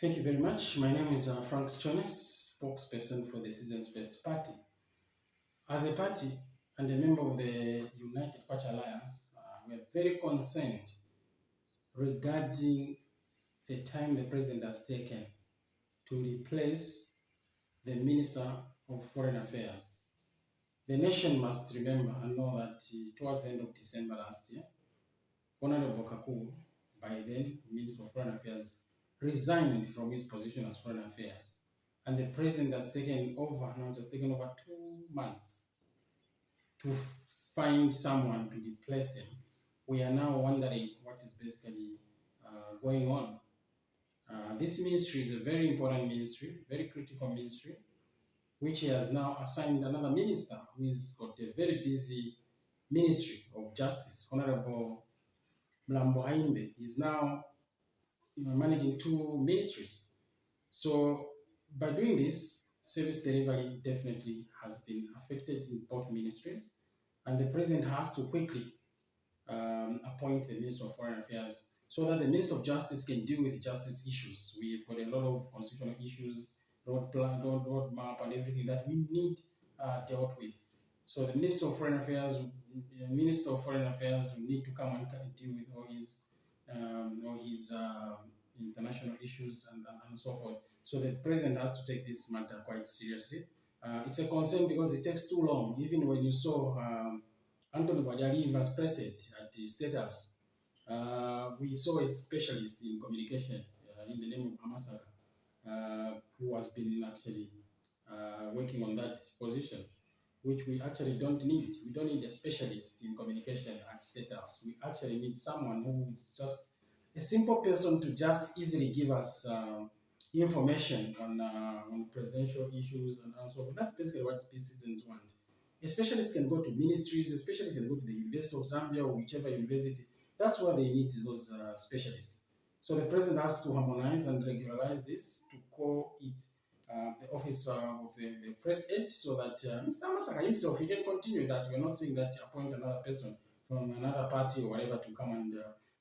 Thank you very much. My name is Frank Schones, spokesperson for the Citizens First Party. As a party and a member of the United Quach Alliance, we are very concerned regarding the time the president has taken to replace the Minister of Foreign Affairs. The nation must remember and know that towards the end of December last year, Honorable Kakubo, by then Minister of Foreign Affairs, resigned from his position as Foreign Affairs. And the president has taken over, now it has taken over 2 months to find someone to replace him. We are now wondering what is basically going on. This ministry is a very important ministry, very critical ministry, which he has now assigned another minister who has got a very busy ministry of justice. Honorable Mlambo Haimbe is now managing 2 ministries. So by doing this, service delivery definitely has been affected in both ministries, and the president has to quickly appoint the Minister of Foreign Affairs so that the Minister of Justice can deal with justice issues. We've got a lot of constitutional issues, road plan, road map, and everything that we need dealt with. So the Minister of Foreign Affairs, will need to come and deal with all his international issues and so forth. So the president has to take this matter quite seriously. It's a concern because it takes too long. Even when you saw Anthony Bajali was present at the State House, we saw a specialist in communication in the name of Amasaka, who has been actually working on that position, which we actually don't need. We don't need a specialist in communication at State House. We actually need someone who is just a simple person to just easily give us information on presidential issues and so forth. That's basically what citizens want. A specialist can go to ministries, a specialist can go to the University of Zambia or whichever university. That's where they need those specialists. So the president has to harmonize and regularize this to call it the office of the press aide, so that Mr. Masaka himself, he can continue that. We're not saying that you appoint another person from another party or whatever to come and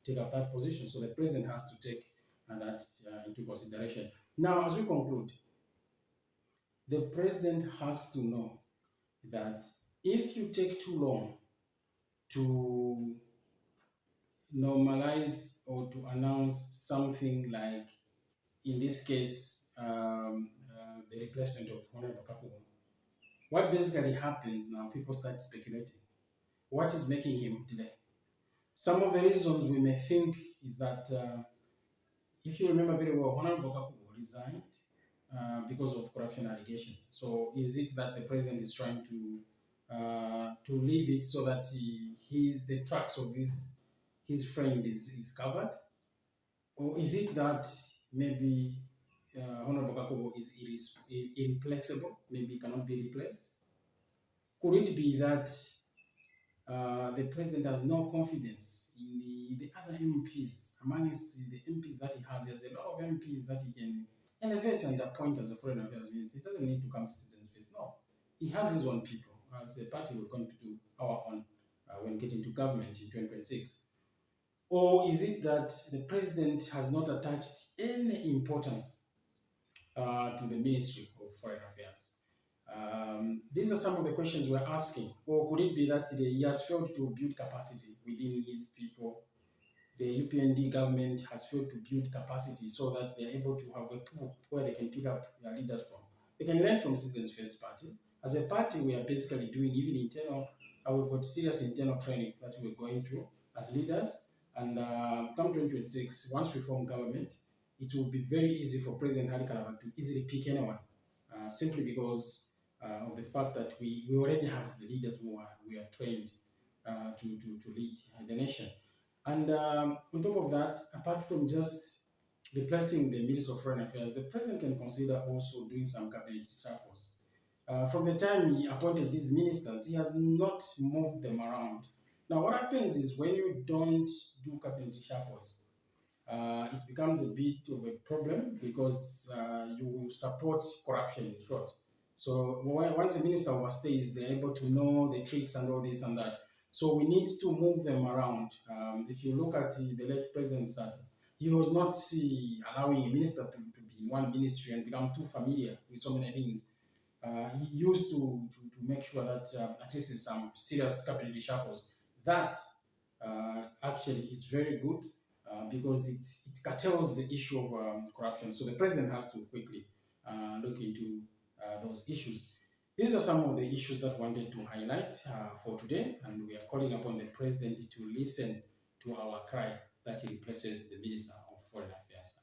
take up that position. So the president has to take that into consideration. Now, as we conclude, the president has to know that if you take too long to normalize or to announce something like, in this case, the replacement of Honorable Kakubo, what basically happens now, people start speculating. What is making him delay? Some of the reasons we may think is that, if you remember very well, Honorable Kakubo resigned because of corruption allegations. So is it that the president is trying to leave it so that the tracks of his friend is covered? Or is it that maybe Honorable Kakubo is irreplaceable, maybe cannot be replaced? Could it be that the president has no confidence in the other MPs? Amongst the MPs that he has, there's a lot of MPs that he can elevate and appoint as a foreign affairs minister. He doesn't need to come to Citizens First. No, he has his own people. As a party, we're going to do our own when getting to government in 2026. Or is it that the president has not attached any importance to the Ministry of Foreign Affairs? These are some of the questions we're asking. Or could it be that he has failed to build capacity within his people? The UPND government has failed to build capacity so that they're able to have a pool where they can pick up their leaders from. They can learn from Citizens First Party. As a party, we are basically doing even internal, we've got serious internal training that we're going through as leaders. And come 2026, once we form government, it will be very easy for President Hari Kalaba to easily pick anyone, simply because of the fact that we already have the leaders we are trained to lead the nation. And on top of that, apart from just replacing the Minister of Foreign Affairs, the President can consider also doing some cabinet reshuffles. From the time he appointed these ministers, he has not moved them around. Now, what happens is when you don't do cabinet reshuffles, it becomes a bit of a problem because you will support corruption in short. So once the minister overstays, they're able to know the tricks and all this and that. So we need to move them around. If you look at the late President Sata, he was not allowing a minister to be in one ministry and become too familiar with so many things. He used to make sure that at least in some serious cabinet reshuffles, that actually is very good because it curtails the issue of corruption. So the president has to quickly look into those issues. These are some of the issues that I wanted to highlight for today, and we are calling upon the president to listen to our cry that he replaces the Minister of Foreign Affairs.